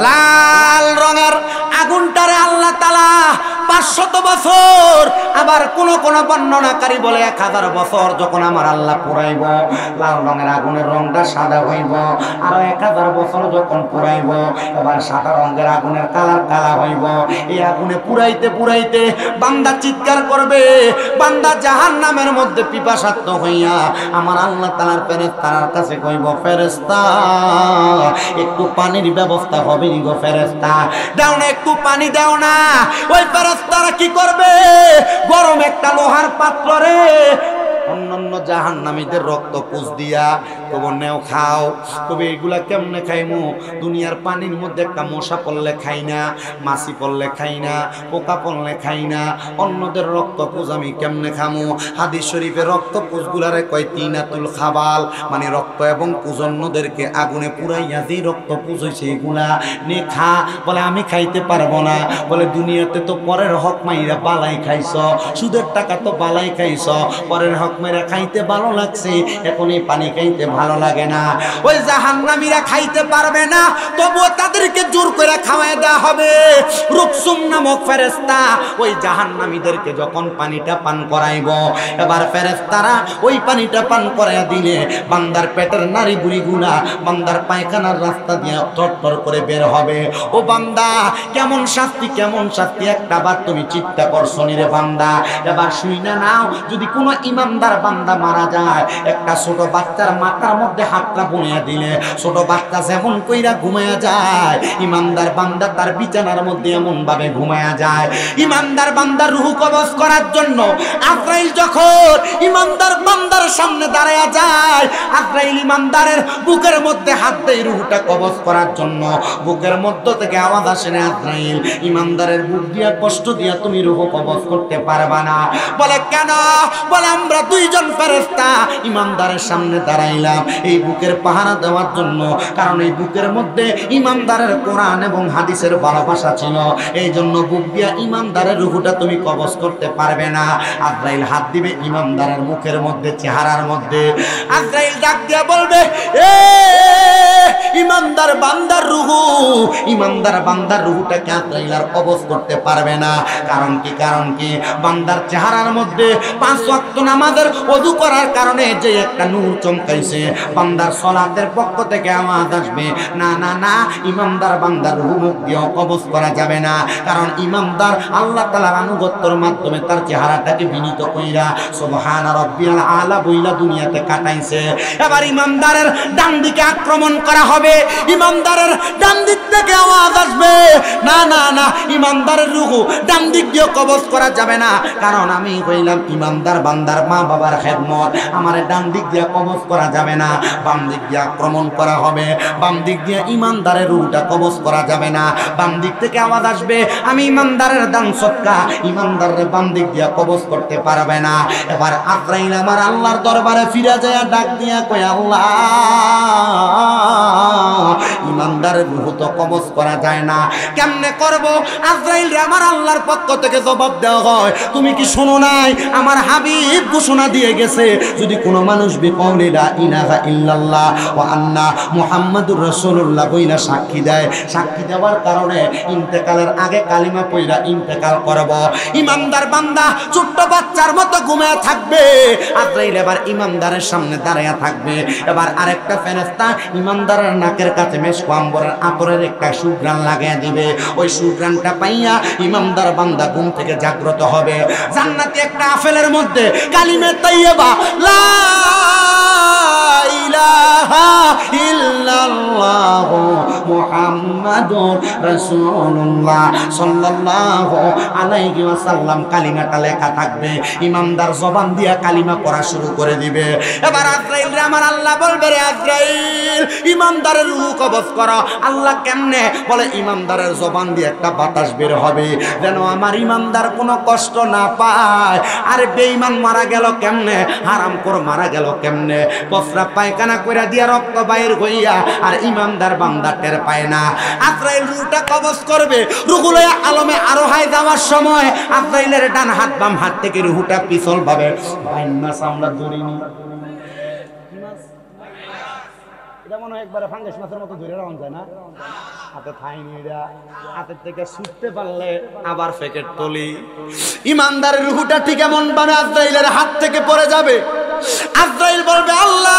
লাল রঙের আগুনটারে আল্লাহ তাআলা 500 বছর, আবার কোন কোন বর্ণনাকারী বলে 1000 বছর যখন আমার আল্লাহ পুরাইব, লাল রঙের আগুনের রংটা সাদা হইব। আর 1000 বছর যখন পুরাইব, এবার সাদা রঙের আগুনের কালার কালা হইব। এই আগুনে পুরাইতে পুরাইতে বান্দা চিৎকার করবে, বান্দা জাহান্নামের মধ্যে পিপাসার্ত হইয়া আমার আল্লাহ তাআলার ফেরেশতার কাছে কইব, ফেরেশতা একটু পানির ব্যবস্থা হবে নি গো ফেরেশতা, দাও না একটু পানি দাও না। ওই ফেরেশতারা কি করবে, গরম একটা লোহার পাত্রে অন্যান্য জাহান্নামীদের রক্ত পুষ দিয়া তবু নেও খাও। তবে এগুলা কেমনে খাইমু? দুনিয়ার পানির মধ্যে একটা মশা পড়লে খাই না, মাছি পড়লে খাই না, পোকা পড়লে খাই না, অন্যদের রক্ত পুষ আমি কেমনে খামু? হাদিস শরীফে রক্ত পুষগুলারে কয় তিনাতুল খাবাল, মানে রক্ত এবং পুষ অন্যদেরকে আগুনে পুরাইয়া যে রক্ত পুষ হইছে এগুলা নে খা। বলে আমি খাইতে পারবো না। বলে দুনিয়াতে তো পরের হক মাইরা বালাই খাইছ, সুদের টাকা তো বালাই খাইছ, পরের হক মেরা খাইতে ভালো লাগছে, এখন এই পানি খাইতে ভালো লাগে না। ওই জাহান্নামীরা খাইতে পারবে না, তবুও তাদেরকে জোর করে খাওয়ায় দেওয়া হবে। রুকসুম নামক ফেরেশতা ওই জাহান্নামীদেরকে যখন পানিটা পান করাইব, এবার ফেরেশতারা ওই পানিটা পান করাইয়া দিলে বান্দার পেটের নারী বুড়িগুলা বান্দার পায়খানার রাস্তা দিয়ে টরটর করে বের হবে। ও বান্দা কেমন শাস্তি, কেমন শাস্তি, একটা বার তুমি চিন্তা করছো নি রে বান্দা? এবার শুই না নাও, যদি কোনো ইমানদার বান্দা মারা যায়, একটা ছোট বাচ্চার মাথার মধ্যে হাতটা বুনিয়া দিলে ছোট বাচ্চা যেমন কইরা ঘুমায়া যায়, ইমানদার বান্দা তার বিছানার মধ্যে এমন ভাবে ঘুমায়া যায়। ইমানদার বান্দার রূহ কবজ করার জন্য আজরাইল যখন ইমানদার বান্দার সামনে দাঁড়ায়া যায়, আজরাইল ইমানদারের বুকের মধ্যে হাত দেয় রূহটা কবজ করার জন্য। বুকের মধ্য থেকে আওয়াজ আসে না, আজরাইল ইমানদারের বুক দিয়া কষ্ট দিয়া তুমি রূহ কবজ করতে পারবা না। বলে কেন? বলে আমরা দুইজন ফেরেশতা ইমানদারের সামনে দাঁড়াইলাম এই বুকের পাহারা দেওয়ার জন্য, কারণ এই বুকের মধ্যে ইমানদারের কোরআন এবং হাদিসের ভালোবাসা ছিল, এই জন্য বুক দিয়া ইমানদারের রূহটা তুমি কবজ করতে পারবে না। আজরাইল হাত দিবে ইমানদারের মুখের মধ্যে, চেহারার মধ্যে। আজরাইল ডাক দিয়া বলবে, এ ইমানদার বান্দার রূহ, ইমানদার বান্দার রূহটাকে আজরাইল আর কবজ করতে পারবে না। কারণ কি? কারণ কি? বান্দার চেহারার মধ্যে 5 ওয়াক্ত নামাজের ওযু করার কারণে যে একটা নূর চমকাইছে, বান্দার সালাতের পক্ষ থেকে আওয়াজ আসবে, না না না, ইমানদার বান্দার রূহ মুখ দিয়ে কবজ করা যাবে না। কারণ ইমানদার আল্লাহ তাআলার আনুগত্যের মাধ্যমে তার চেহারাটাকে বিনীত কইরা সুবহান রাব্বিয়াল আলা বইলা দুনিয়াতে কাটাইছে। এবার ইমানদারের ডান দিকে আক্রমণ করা হবে, ইমানদারের ডান দিক থেকে আওয়াজ আসবে, না না না, ইমানদারের রূহ ডান দিক দিয়ে কবজ করা যাবে না। কারণ আমি কইলাম ইমানদার বান্দার মা বাবার খেদমত, আমার ডান দিক দিয়ে কবজ করা যাবে না, বাম দিক দিয়ে আক্রমণ করা হবে। বাম দিক দিয়ে ইমানদারের রূহটা কবজ করা যাবে না। বাম দিক থেকে আওয়াজ আসবে, আমি ইমানদারের দান সদকা, ইমানদারের বাম দিক দিয়ে কবজ করতে পারবে না। এবার আজরাইল আমার আল্লাহর দরবারে ফিরে যায়, ডাক দিয়া কয়, আল্লাহ ইমানদারের রূহ তো কবজ করা যায় না, কেমনে করব? আজরাইল রে আমার আল্লাহর পক্ষ থেকে জবাব দেওয়া হয়, তুমি কি শোনো নাই? আমার হাবিব ঘোষণা দিয়ে গেছে, যদি কোনো মানুষ বিকৌলি লা ইলাহা ইল্লাল্লাহ ওয়া আন্না মুহাম্মাদুর রাসূলুল্লাহ বইলা সাক্ষী দেয়, সাক্ষী দেওয়ার কারণে ইন্তেকালের আগে কালিমা পড়া ইন্তেকাল করব, ইমানদার বান্দা ছোট্ট বাচ্চার মতো ঘুমিয়ে থাকবে। আজরাইল এবার ইমানদারের সামনে দাঁড়ায়া থাকবে। এবার আরেকটা ফেরেশতা ইমানদারের নাকের কাছে মেশক আম্বরের আতরের একটা সুঘ্রাণ লাগাইয়া দিবে। ওই সুঘ্রাণটা পাইয়া ইমানদার বান্দা ঘুম থেকে জাগ্রত হবে। জান্নাতি একটা আপেলের মধ্যে কালিমে তাইয়্যিবা লা ইলাহা ইল্লাল্লাহ মুহাম্মাদুর রাসূলুল্লাহ সাল্লাল্লাহু আলাইহি ওয়াসাল্লাম কালিমাটা লেখা থাকবে। ইমানদার জবান দিয়া কালিমা পড়া শুরু করে দিবে। এবার আজরাইল রে আমার আল্লাহ বলবে, রে আজরাইল ইমানদারের রূহ কবজ করো। আল্লাহ কেমনে? বলে ইমানদারের জবান দিয়ে একটা বাতাস বের হবে, যেন আমার ইমানদার কোনো কষ্ট না পায়। আরে বেঈমান মারা গেল কেমনে? হারামখোর মারা গেল কেমনে? প্রস্রাব পায়খানা কইরা দিয়া রক্ত বাইর হইয়া, আর ইমানদার বান্দা টের পায় না। আজরাইল রূহটা কবজ করবে। রূহগুলো আলমে আরোহায় যাওয়ার সময় আজরাইলের ডান হাত বাম হাত থেকে রূহটা পিছল ভাবে বাইন মাছ আমরা ধরিনি, এটা মনে হয় একবারে ফাঙ্গাস মাছের মতো ধরে রাখা যায় না, হাতে থাইনি, এটা হাতের থেকে ছুটতে পারলে আবার প্যাকেট তলি। ইমানদারের রূহটা ঠিক এমন ভাবে আজরাইলের হাত থেকে পড়ে যাবে, আজরাইল বলবে আল্লাহ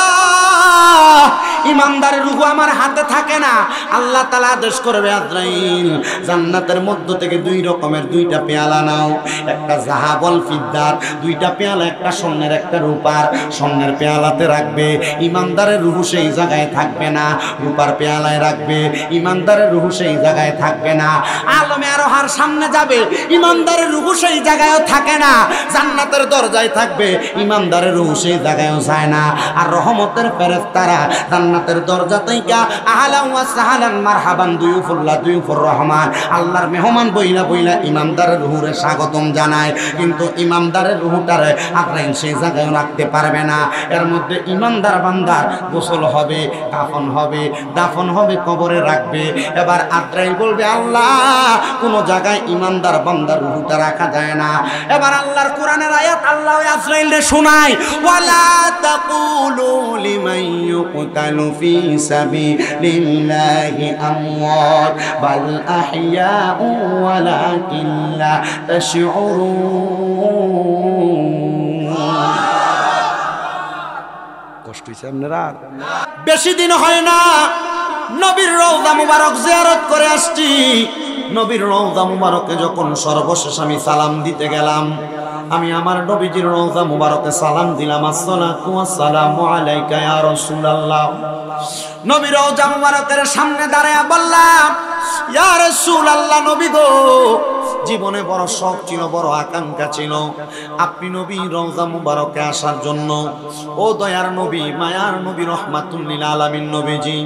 ইমানদারের রূহ আমার হাতে থাকে না। আল্লাহ তাআলা আদেশ করবে আজরাইল জান্নাতের মধ্য থেকে দুই রকমের দুইটা পেয়ালা নাও, একটা জাহাবল ফিদ্দার, দুইটা পেয়ালা, একটা স্বর্ণের একটা রূপার। স্বর্ণের পেয়ালাতে রাখবে, ইমানদারের রূহ সেই জায়গায় থাকবে না। রূপার পেয়ালায় রাখবে, ইমানদারের রূহ সেই জায়গায় থাকবে না। আলমে আরোহার সামনে যাবে, ইমানদারের রূহ সেই জায়গায়ও থাকে না। জান্নাতের দরজায় থাকবে, ইমানদারের রূহ সেই জায়গায়ও যায় না। আর রহমতের ফেরেশতারা জান্নাতের দরজা থেকে আহলান ওয়া সাহলান মারহাবান দুয়ুফুল্লাহ দুয়ুফুর রহমান, আল্লাহর মেহমান বইলা বইলা ইমানদারের রূহরে স্বাগতম জানায়। কিন্তু ইমানদারের রূহটারে আজরাইল সেই জায়গায় রাখতে পারবে না। এর মধ্যে ইমানদার বান্দার গোসল হবে, কাফন হবে, দাফন হবে, কবরে রাখবে। এবার আজরাইল বলবে আল্লাহ কোন জায়গায় ইমানদার বান্দার রূহটা রাখা যায় না। এবার আল্লাহর কোরআনের আয়াত আল্লাহ আজরাইলকে শোনায়, ওয়ালা তাকুলু লিমান ইউকতালু ফি সাবিলিল্লাহি আমওয়াত বাল আহইয়াউ ওয়ালাকিন লা তাশউরুন। কষ্ট হইছে আপনারা? বেশি দিন হয় না নবীর রওজা মুবারক জিয়ারত করে আসছি। নবীর রওজা মুবারকে যখন সর্বশেষ আমি সালাম দিতে গেলাম, আমি আমার নবীজির রওজা মুবারকে সালাম দিলাম, আসসালাতু ওয়াসসালামু আলাইকা ইয়া রাসূলুল্লাহ। নবীর রওজা মুবারকের সামনে দাঁড়ায়া বললাম, ইয়া রাসূলুল্লাহ, নবী গো, জীবনে বড় শখ ছিল, বড় আকাঙ্ক্ষা ছিল আপনি নবী রওজা মুবারকে আসার জন্য। ও দয়ার নবী, মায়ার নবী, রহমাতুল লিল আলামিন নবীজি,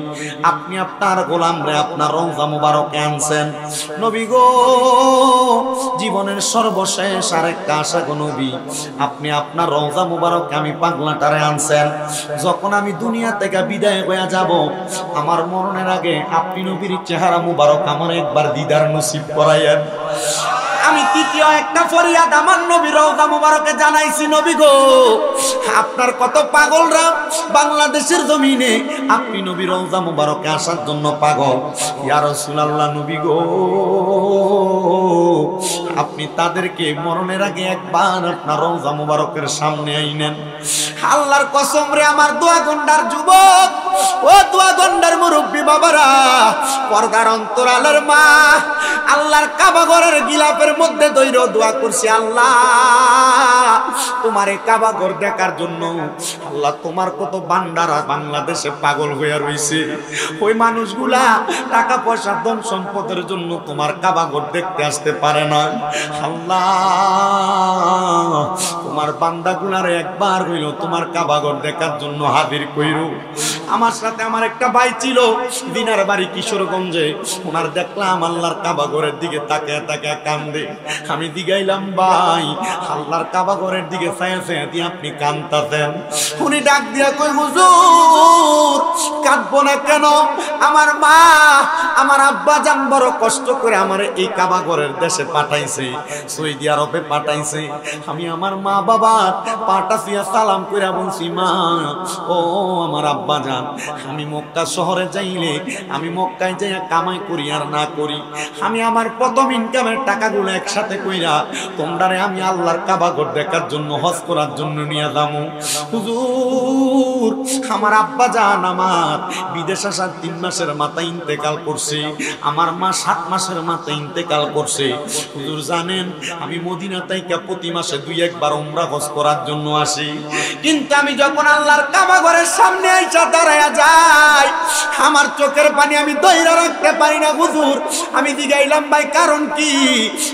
আপনি আপনার গোলামরে আপনার রওজা মুবারকে আনছেন। নবী গো, জীবনের সর্বশেষ আরেকটা আশা গো নবী, আপনি আপনার রওজা মুবারকে আমি পাগলাটারে আনছেন। যখন আমি দুনিয়া থেকে বিদায় হয়ে যাব, আমার মরণের আগে আপনি নবীর চেহারা মুবারক আমার একবার দিদার নসিব করাইয়েন। আমি তৃতীয় একটা ফরিয়াদ আমার নবী রওজা মুবারকে জানাইছি, নবী গো, আপনার কত পাগলরা বাংলাদেশের জমিনে আপনি নবী রওজা মুবারকে আসার জন্য পাগল। ইয়া রাসূলুল্লাহ, নবী গো, আপনি তাদেরকে মরণের আগে একবার আপনার রওজা মুবারকের সামনে আইনেন। আল্লাহর কসম রে আমার দোয়া গন্ডার যুবক, ও দোয়া গন্ডার মুরব্বী বাবারা, পর্দার অন্তরালের মা, আল্লাহর কাবা ঘরের গিলাফের মধ্যে দইরা দোয়া করছি, আল্লাহ তোমার এই কাবা ঘর দেখার জন্য। আল্লাহ তোমার কত বান্দারা বাংলাদেশে পাগল হয়ে রইছে, ওই মানুষগুলা টাকা পয়সা ধন সম্পদের জন্য তোমার কাবা ঘর দেখতে আসতে পারে না। আল্লাহ তোমার বান্দাগুলারে একবার হইল তোমার কাবা ঘর দেখার জন্য হাজির কইরো। আমার সাথে আমার একটা ভাই ছিল দিনার বাড়ি কিশোরগঞ্জে, ওনার দেখলাম আল্লাহর কাবা ঘরের দিকে তাকায় তাকায় কান্দে। আমি দিগাইলাম, ভাই আল্লাহর কাবা ঘরের দিকে ছায়া ছায়া দিয়ে আপনি কান্দতেন। উনি ডাক দিয়া কই, হুজুর কাঁদবো না কেন, আমার মা আমার আব্বা জান বড় কষ্ট করে আমার এই কাবা ঘরের দেশে পাঠাইছে, সৌদি আরবে পাঠাইছে। আমি আমার মা বাবার পাটা দিয়া সালাম কইরা বলছি, মা ও আমার আব্বা জান, আমি মক্কা শহরে যাইলে আমি মক্কায় যাইয়া কামাই করি আর না করি, আমি আমার প্রথম ইনকামের টাকাগুলো একসাথে কইরা তোমরারে আমি আল্লাহর কাবা ঘর দেখার জন্য হজ করার জন্য নিয়ে যাবো। হুজুর আমার আব্বা জান আমার বিদেশ আসার 3 মাসের মাথায় ইন্তেকাল করছে, আমার মা 7 মাসের মাথায় ইন্তেকাল করছে। হুজুর জানেন আমি মদিনা থেকে প্রতি মাসে 2-1 বার উমরা হজ করার জন্য আসি, কিন্তু আমি যখন আল্লাহর কাবা ঘরের সামনে আইসা দাঁড়ায়া যাই, আমার চোখের পানি আমি ধইরা রাখতে পারি না। হুজুর আমি জিগাইলাম, ভাই কারণ কি?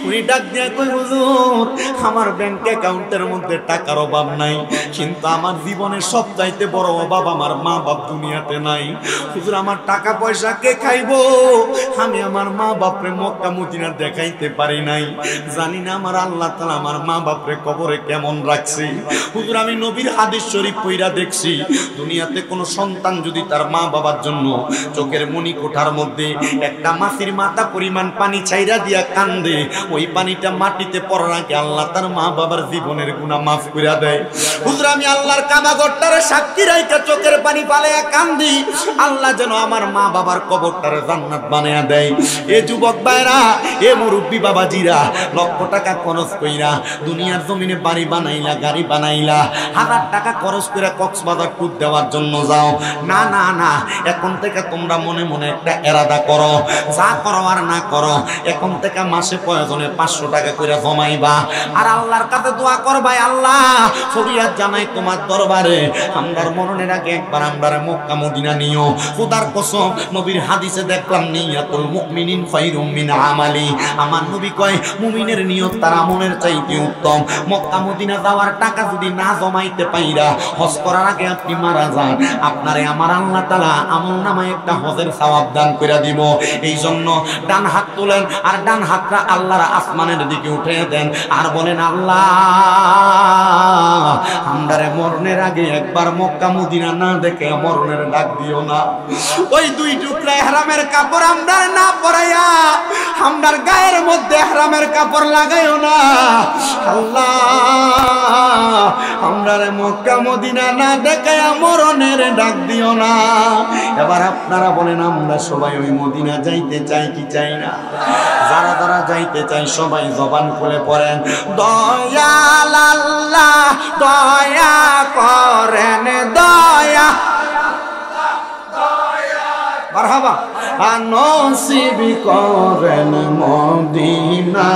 উনি ডাক দিয়া কই, হুজুর আমার ব্যাংক অ্যাকাউন্টের মধ্যে টাকার অভাব নাই, কিন্তু আমার জীবনের সবচাইতে বড় অভাব আমার মা বাপ দুনিয়াতে নাই। হুজুর আমার টাকা পয়সা কে খাইবো? আমি আমার মা বাপরে মক্কা মদিনা দেখাইতে পারি নাই, জানি না আমার আল্লাহ তাআলা আমার মা বাপরে কবরে কেমন রাখছে। হুজুর আমি নবীর হাদিস শরীফ পড়া দেখছি, দুনিয়াতে কোনো সন্তান যদি তার মা বাবার জন্য চোখের মনি কোঠার মধ্যে একটা মাছির মাথা পরিমাণ পানি পানি ছাইরা দিয়া কান্দে, ওই পানিটা মাটিতে পড়ার আগে আল্লাহ তার মা বাবার জীবনের গুনাহ মাফ কইরা দেয়। হুজুর আমি আল্লাহর কাবাগরটারে সাক্ষী রাইখা চোখের পানি ফালাইয়া কান্দি, আল্লাহ যেন আমার মা বাবার কবরটারে জান্নাত বানায়া দেয়। এ যুবক ভাইরা, এ মুরব্বী বাবাজিরা, লক্ষ টাকা খরচ কইরা দুনিয়ার জমিনে বাড়ি বানাইলা, গাড়ি বানাইলা, 1000 টাকা খরচ কইরা কক্সবাজার ট্যুর দেওয়ার জন্য যাও। না না না, এখন থেকে তোমরা মনে মনে একটা এরাদা করো, যা করো আর না করো, এখন থেকে মাসে প্রয়োজনে 500 টাকা করে জমাইবা আর আল্লাহর কাছে দোয়া করবা, আল্লাহ ফরিয়াদ জানাই তোমার দরবারে, আমরার মরণের আগে একবার আমরারে মক্কা মদিনা নিও। খোদার কসম, নবীর হাদিসে দেখলাম নিয়াতুল মুমিনিন খায়রুম মিন আমালি। আমার নবী কয় মুমিনের নিয়ত তার আমলের চাইতে উত্তম। মক্কা মদিনা যাওয়ার টাকা যদি না জমাইতে পাইরা হজ করার আগে আপনি মারা যান, আপনারে আমার আল্লাহ তাআলা আমল নামায় একটা হজের সওয়াব দান করে দিব। এই জন্য ডান হাত তোলেন আর ডান হাতটা আল্লাহর আসমানের দিকে উঠে দেন আর বলেন, আল্লাহ আমরারে মরণের আগে একবার মক্কা মদিনা না দেখে মরণের ডাক দিও না। ওই 2 টুকরা ইহরামের কাপড় আমরা না পরাইয়া আমরার গায়ের মধ্যে ইহরামের কাপড় লাগাইও না। আল্লাহ আমরারে মক্কা মদিনা না দেখে মরণের ডাক দিও না। এবার আপনারা বলেন, আমরা সবাই ওই মদিনা যাইতে চাই কি চাই না? যারা যারা যাইতে চাই সবাই জবান খুলে পড়েন, দয়াল আল্লাহ দয়া করেন, দয়া মারহাবা নসিব করেন মদিনা,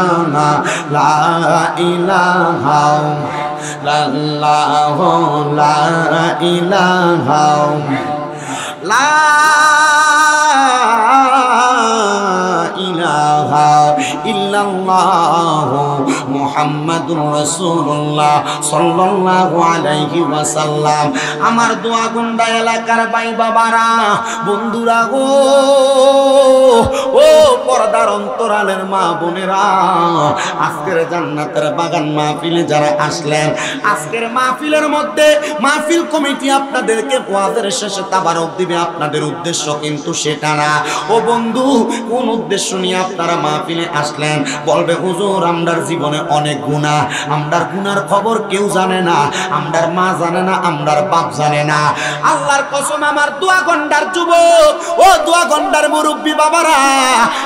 লা ইলাহা ইল্লাল্লাহ, লা ইলাহা লা ইলাহা ইল্লাল্লাহ মুহাম্মাদুর রাসূলুল্লাহ সাল্লাল্লাহু আলাইহি ওয়াসাল্লাম। আমার দোয়া গুন্ডা এলাকার ভাই বাবারা, বন্ধুরা গো, ও পর্দার অন্তরালের মা বোনেরা, আজকের জান্নাতের বাগান মাহফিলে যারা আসলেন, আজকের মাহফিলের মধ্যে মাহফিল কমিটি আপনাদেরকে ওয়াজের শেষে তাবারক দিবে, আপনাদের উদ্দেশ্য কিন্তু সেটা না। ও বন্ধু, কোন উদ্দেশ্য নিয়ে আপনারা মাহফিলে আসলেন? বলবে হুজুর আমরার জীবনে অনেক গুনাহ, আমরার গুনার খবর কেউ জানে না, আমরার মা জানে না, আমরার বাপ জানে না। আল্লাহর কসম, আমার দোয়া গন্ডার যুবক, ও দোয়া গন্ডার মুরব্বী বাবারা,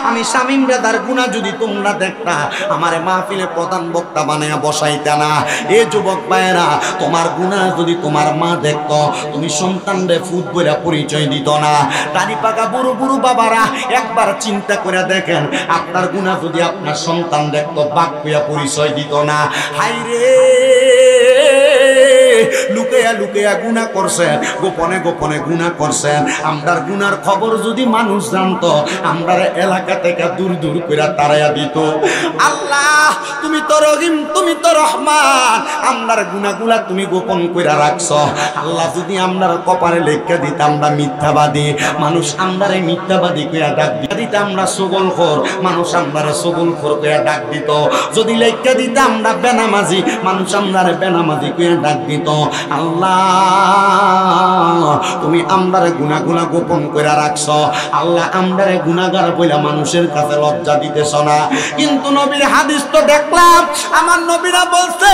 আমি শামীম রাদার গুনাহ যদি তোমরা দেখতা, আমারে মাহফিলে প্রধান বক্তা বানায়া বসাইতা না। এ যুবক ভাইরা, তোমার গুনাহ যদি তোমার মা দেখতো, তুমি সন্তানরে ফুট বইরা পরিচয় দিত না। দাড়ি পাকা বুড়ো বুড়ো বাবারা, একবার চিন্তা করে দেখেন, আপনার গুনাহ যদি আপনার সন্তান দেখতো, বাপ কইয়া পরিচয় দিত না। হায়রে, লুকাইয়া লুকাইয়া গুনাহ করছেন, গোপনে গোপনে গুনাহ করছেন। আমরার গুনার খবর যদি মানুষ জানতো, আমরার এলাকা থেকে দূর দূর করে তাড়াইয়া দিত। আল্লাহ তুমি তো রহিম, তুমি তো রহমান, আমরার গুনাহগুলা তুমি গোপন কইরা রাখছো। আল্লাহ যদি আমরার কপালে লেখা দিত আমরা মিথ্যাবাদী, মানুষ আমরারে মিথ্যাবাদী কইয়া ডাক দিত, আমরা সগলখোর, মানুষ আমরারে সগলখোর কইয়া ডাক দিত। যদি লেখা দিত আমরা বেনামাজি, মানুষ আমরারে বেনামাজি কইয়া ডাক দিত। আল্লাহ তুমি আমরারে গুনাহগুলা গোপন কইরা রাখছো। আল্লাহ আমরারে গুনাহগার বইলা মানুষের কাছে লজ্জা দিতেছ না। কিন্তু নবীর হাদিস তো দেখলাম, আমার নবীরা বলছে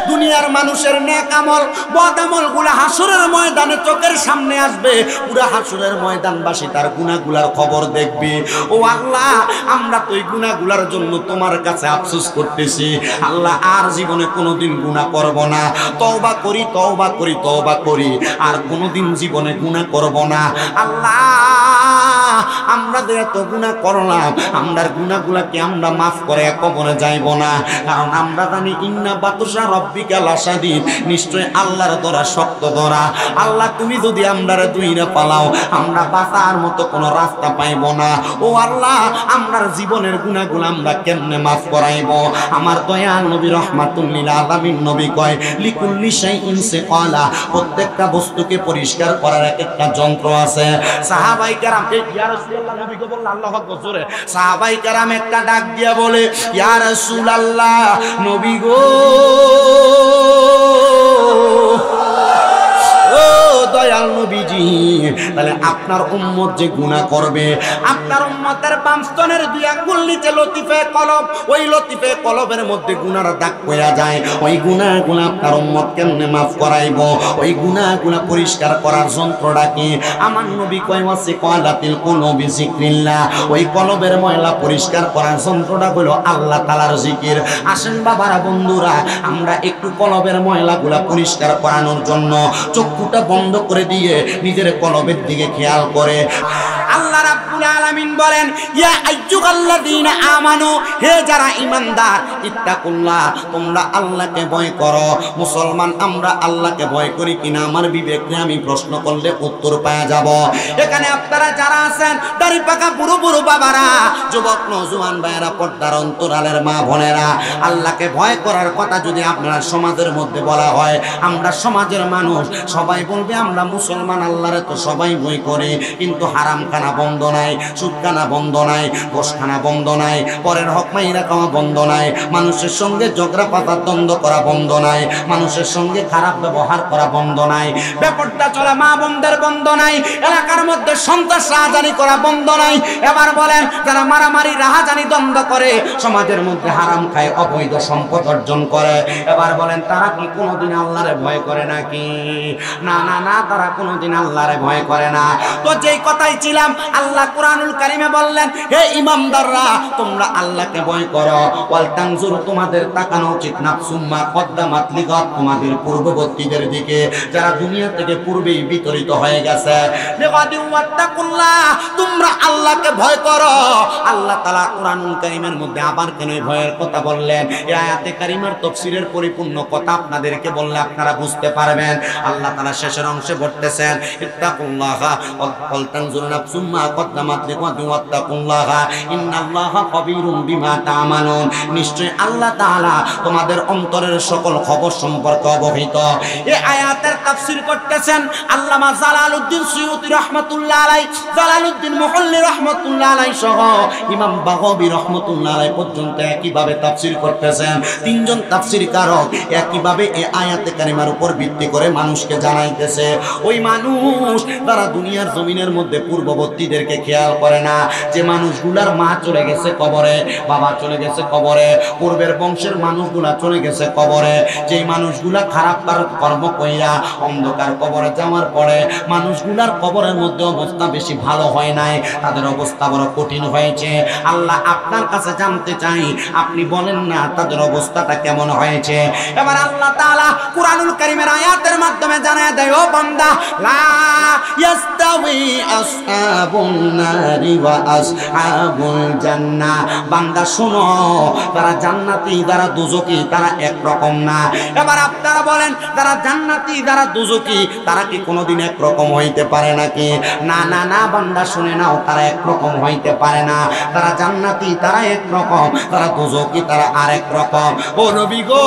দুনিয়ার মানুষের নেক আমল বদ আমলগুলা হাসরের ময়দানে চোখের সামনে আসবে, পুরা হাসরের ময়দানবাসী তার গুনাহগুলার খবর দেখবে। ও আল্লাহ, আমরা তো এই গুনাহগুলার জন্য তোমার কাছে আফসোস করতেছি। আল্লাহ আর জীবনে কোনোদিন গুনাহ করব না, তওবা করি তওবা করি তওবা করি, আর কোনোদিন জীবনে গুনাহ করব না। আল্লাহ আমরা যে এত গুনাহ করলাম, আমরার গুনাহগুলাকে আমরা মাফ করে কবরে যাইব না, কারণ আমরা জানি ইন্না বাতুশা রব্বিকা লাশাদীদ, নিশ্চয় আল্লাহর ধরা শক্ত ধরা। আল্লাহ তুমি যদি আমরারে দুইরা পালাও, আমরা বাঁচার মতো কোনো রাস্তা পাইব না। ও আল্লাহ, আমরার জীবনের গুনাহগুলো আমরা কেমনে মাফ করাইব? আমার দয়াল নবী রাহমাতুল লিল আলামিন নবী কয়, লিকুল্লি শাইইন সিকালা, প্রত্যেকটা বস্তুকে পরিষ্কার করার একটা যন্ত্র আছে। সাহাবায়ে কেরাম ইয়া রাসূলুল্লাহ, নবীকে বলল আল্লাহু আকবার জোরে। সাহাবায়ে কেরাম একটা ডাক দিয়া বলে, ইয়া রাসূলুল্লাহ, নবী গো, ও দয়াল নবীজি, তাহলে আপনার উম্মত যে গুনাহ করবে, আপনার উম্মতের বাম স্তনের দুই আঙ্গুল নিচে লতিফে কলব, ওই লতিফে কলবের মধ্যে গুনার দাগ পড়া যায়। ওই গুনাহগুলো আপনার উম্মত কেমনে মাফ করাইব? ওই গুনাহগুলো পরিষ্কার করার যন্ত্রটা কি? আমার নবী কয় ওয়াসি কলাতিল কুলুবি যিকরিল্লাহ, ওই কলবের ময়লা পরিষ্কার করার যন্ত্রটা হলো আল্লাহ তাআলার জিকির। আসেন বাবারা, বন্ধুরা, আমরা একটু কলবের ময়লাগুলা পরিষ্কার করানোর জন্য চক্ষুটা বন্ধ করে দিয়ে নিজের কলবের দিকে খেয়াল করে আল্লাহ রাব্বুল আলামিন বলেন, ইয়া আইয়ুহাল্লাযীনা আমানু, হে যারা ঈমানদার, ইত্তাকুল্লাহ, তোমরা আল্লাহকে ভয় করো। মুসলমান আমরা আল্লাহকে ভয় করি কিনা আমার বিবেককে আমি প্রশ্ন করলে উত্তর পাওয়া যাব। এখানে আপনারা যারা আছেন, দাড়ি পাকা বুড়ো বুড়ো বাবারা, যুবক নওজোয়ান ভাইয়েরা, পর্দার অন্তরালের মা বোনেরা, আল্লাহকে ভয় করার কথা যদি আপনার সমাজের মধ্যে বলা হয়, আমরা সমাজের মানুষ সবাই বলবে আমরা মুসলমান, আল্লাহরে তো সবাই ভয় করে, কিন্তু হারাম খানা বন্ধ নাই, সুদ খানা বন্ধ নাই, ঘোষ খানা বন্ধ নাই, পরের হক মাইরা খাওয়া বন্ধ নাই, মানুষের সঙ্গে ঝগড়া পাতা দ্বন্দ্ব করা বন্ধ নাই, মানুষের সঙ্গে খারাপ ব্যবহার করা বন্ধ নাই, ব্যাপারটা চলা মা বোনদের বন্ধ নাই, এলাকার মধ্যে সন্ত্রাস রাহাজানি করা বন্ধ নাই। এবার বলেন, যারা মারামারি রাহাজানি দ্বন্দ্ব করে, সমাজের মধ্যে হারাম খায়, অবৈধ সম্পদ অর্জন করে, এবার বলেন তারা কি কোনোদিন আল্লাহরে ভয় করে নাকি? না না না, তারা কোনোদিন আল্লাহরে ভয় করে না। তো যেই কথাই ছিলাম, আল্লাহ কুরআনুল কারীমে বললেন, হে ইমানদাররা, তোমরা আল্লাহকে ভয় করো। ওয়াল তানজুর, তোমাদের তাকানো উচিত, নাফসুম্মা কদ্দামাত লিগাত, তোমাদের পূর্ববর্তীদের দিকে, যারা দুনিয়া থেকে পূর্বেই বিতরিত হয়ে গেছে। লিগাদি ওয়াত্তাকুল্লাহ, তোমরা আল্লাহকে ভয় করো। আল্লাহ তাআলা কুরআনুল কারীমের মধ্যে আবার কেন এই ভয়ের কথা বললেন? এই আয়াতে কারিমার তাফসীরের পরিপূর্ণ কথা আপনাদেরকে বললে আপনারা বুঝতে পারবেন। আল্লাহ তাআলা শেষের অংশে বলতেছেন, ইত্তাকুল্লাহা ওয়াল তানজুর নাফসুম মা কদ্দামাত লিগাদি ওয়াত্তাকুল্লাহা ইন্নাল্লাহা খাবীরুম বিমা তা'মালুন, নিশ্চয় আল্লাহ তাআলা তোমাদের অন্তরের সকল খবর সম্পর্কে অবহিত। এই আয়াতের তাফসীর করতেছেন আল্লামা জালালউদ্দিন সুয়ুতী রাহমাতুল্লাহ আলাইহি, জালালউদ্দিন মুহাল্লি রাহমাতুল্লাহ আলাইহি সহ ইমাম বাগাবী রাহমাতুল্লাহ আলাইহি পর্যন্ত একইভাবে তাফসীর করতেছেন। তিনজন তাফসীরকারক একইভাবে এই আয়াতে কারিমার উপর ভিত্তি করে মানুষকে জানাইতেছে, ওই মানুষ যারা দুনিয়ার জমিনের মধ্যে পূর্ববর্তীদেরকে খেয়াল করে না, যে মানুষগুলার মা চলে গেছে কবরে, বাবা চলে গেছে কবরে, পূর্বের বংশের মানুষগুলা চলে গেছে কবরে, যেই মানুষগুলা খারাপ কর্ম কইরা অন্ধকার কবরে যাওয়ার পরে মানুষগুলার কবরের মধ্যে অবস্থা বেশি ভালো হয় নাই, তাদের অবস্থা বড় কঠিন হয়েছে। আল্লাহ আপনার কাছে জানতে চাই, আপনি বলেন না তাদের অবস্থাটা কেমন হয়েছে। এবার আল্লাহ তাআলা কুরআনুল কারীমের আয়াতের মাধ্যমে জানায় দেয়, ও বান্দা, লা ইয়াস্তাউই আসহাবুন নারি ওয়া আসহাবুল জান্নাহ, বান্দা শোনো, তারা জান্নাতি যারা দুজকি তারা এক রকম না। এবার আপনারা বলেন, যারা জান্নাতি যারা দুজকি তারা কি কোনোদিন এক রকম হইতে পারে নাকি? না না না, বান্দা শুনে নাও, তারা এক রকম হইতে পারে না। তারা জান্নাতি তারা এক রকম, তারা দুজকি তারা আরেক রকম। ও নবী গো,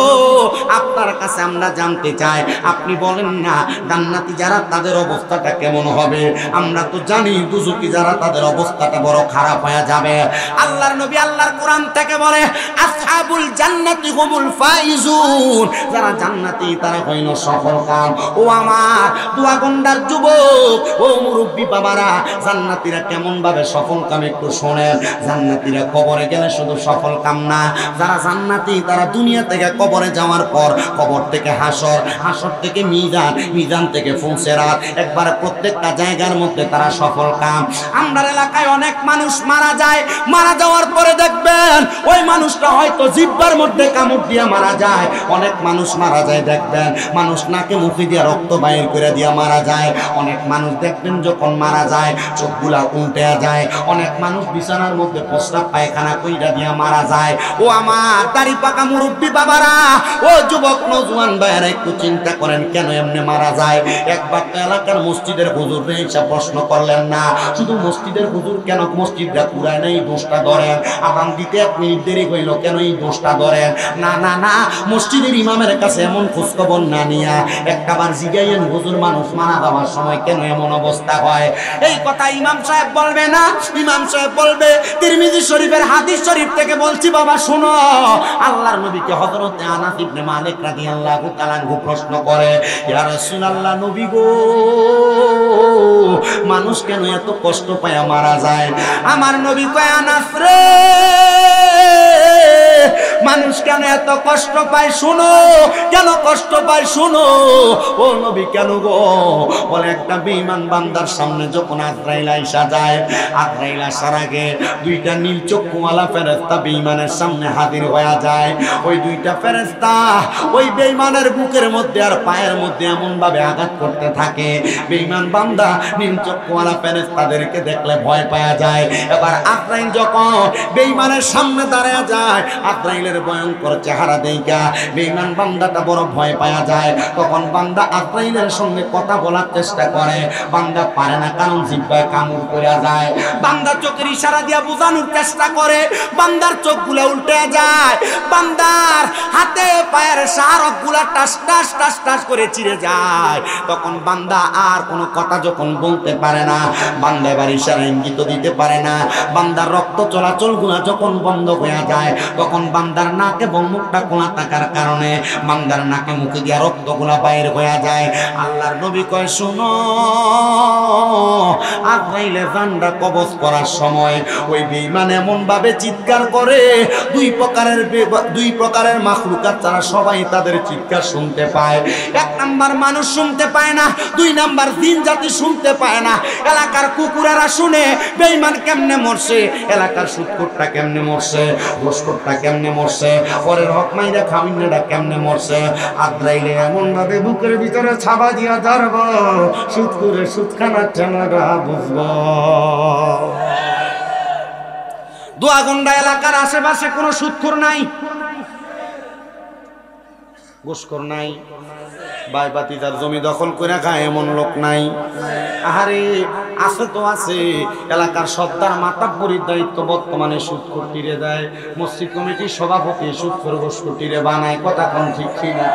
আপনার কাছে আমরা জানতে চাই, আপনি বলেন না জান্নাতি যারা তাদের অবস্থাটা কেমন হবে? আমরা তো জানি দুজকি যারা তাদের অবস্থাটা বড় খারাপ হয়ে যাবে। আল্লাহর নবী আল্লাহর কোরআন থেকে বলে, আসহাবুল জান্নাতি হুমুল ফাইজুন, যারা জান্নাতি তারা হইল সফলকাম। ও আমার দুয়াগন্ডার যুবক, ও মুরব্বী বাবারা, জান্নাতীরা কেমন ভাবে সফলকাম একটু শোনেন। জান্নাতীরা কবরে গেলে শুধু সফলকাম না, যারা জান্নাতি তারা দুনিয়া থেকে কবরে যাওয়ার পর কবর থেকে হাসর, হাসর থেকে মিজান, মিজান থেকে ফুলসেরাত, একবার প্রত্যেকটা জায়গার মধ্যে তারা সফলকাম। আমরা এলাকায় অনেক মানুষ মারা যায়, মারা যাওয়ার পরে দেখবেন ওই মানুষটা হয়তো জিহ্বার মধ্যে কামড় দিয়ে মারা যায়। অনেক মানুষ মারা যায় দেখবেন মানুষ নাকে মুখে দিয়ে রক্ত বাইর করে দিয়ে মারা যায়। অনেক মানুষ দেখবেন যখন মারা যায় চোখগুলা উল্টে যায়। অনেক মানুষ বিছানার মধ্যে প্রস্রাব পায়খানা কইরা দিয়ে মারা যায়। ও আমার দাড়ি পাকা মুরব্বী বাবারা, ও যুবক নওজোয়ান ভাইয়েরা, একটু চিন্তা করেন কেন এমনি মারা যায়। একবার তো এলাকার মসজিদের হুজুর এসে প্রশ্ন করলেন না, শুধু মসজিদের হুজুর কেন মসজিদটা পুরায় নেই দোষটা ধরেন। আদান দিতে এক মিনিট দেরি হইল কেন এই দোষটা ধরেন না না না মসজিদের ইমামের কাছে এমন খোঁজখবর না নিয়া একটাবার জিগাইয়েন হুজুর মানুষ মারা যাওয়ার সময় কেন এমন অবস্থা হয় এই কথা ইমাম সাহেব বলবে না ইমাম সাহেব বলবে তিরমিজি শরীফের হাদিস শরীফ থেকে বলছি বাবা শোনো আল্লাহর নবীকে হযরত আনাস ইবনে মালিক রাদিয়াল্লাহু তাআলা আনহু প্রশ্ন করে ইয়া রাসূলুল্লাহ নবী গো মানুষ কেন এত কষ্ট পায় মারা যায় আমার নবী কয় আনাস রে মানুষ কেন এত কষ্ট পায় শুনো কেন কষ্ট পায় শুনো ও নবী কেন গো বলে একটা বেঈমান বান্দার সামনে যখন আজরাইল আইসা যায় আজরাইল আসার আগে দুইটা নীল চক্ষুওয়ালা ফেরেশতা বেঈমানের সামনে হাজির হয়ে যায় ওই দুইটা ফেরেশতা ওই বেঈমানের বুকের মধ্যে আর পায়ের মধ্যে এমন ভাবে আঘাত করতে থাকে বেঈমান বান্দা নীল চক্ষুওয়ালা ফেরেশতাদেরকে দেখলে ভয় পাওয়া যায় এবার আজরাইল যখন বেঈমানের সামনে দাঁড়ায় যায় আজরাইলের ভয়ঙ্কর চেহারা দেখা বেঈমান বান্দাটা বড় ভয় পাওয়া যায় তখন বান্দা আজরাইলের সঙ্গে কথা বলার চেষ্টা করে বান্দা পারে না কারণ জিহ্বায় কামড় পড়ে যায় বান্দা চোখের ইশারা দিয়া বোঝানোর চেষ্টা করে বান্দার চোখগুলো উল্টে যায় বান্দার হাতে পায়ের শারকগুলা টাস টাস টাস টাস করে চিরে যায় তখন বান্দা আর কোনো কথা যখন বলতে পারে না বান্দা এবার ইশারা ইঙ্গিত দিতে পারে না বান্দার রক্ত চলাচলগুলা যখন বন্ধ হয়ে যায় তখন বান্দার নাক এবং মুখটা খোলা থাকার কারণে বান্দার নাকে মুখে দিয়া রক্তগুলা বাইর হয়ে যায় আল্লাহর নবী কয় শুনো আজরাইলে জানটা কবজ করার সময় ওই বেঈমান এমন ভাবে চিৎকার করে দুই প্রকারের মাখলুকাত তারা সবাই তাদের চিৎকার শুনতে পায় এক নাম্বার মানুষ শুনতে পায় না দুই নাম্বার জিন জাতি শুনতে পায় না এলাকার কুকুরেরা শুনে বেঈমান কেমনে মরছে এলাকার সুদখোরটা কেমনে মরছে ঘুষখোরটা কেমনে মরছে পরের হক মাইরা খামিনাটা কেমনে মরছে আজরাইলে এমন ভাবে বুকের ভিতরে ছাবা দিয়া ধরব সুদখোরে সুদখানার ঠেলাটা বুঝবো দোয়াগন্ডা এলাকার আশেপাশে কোনো সুদখোর নাই ঘুষখোর নাই বাইবাতি তার জমি দখল করে খায় এমন লোক নাই আহারে আছে তো আছে এলাকার সর্দার মাতাব্বরির দায়িত্ব বর্তমানে সুদখোর টিরে দেয় মসজিদ কমিটির সভাপতি সুদখোর ঘুষখোর টিরে বানায় কথা কোন ঠিক না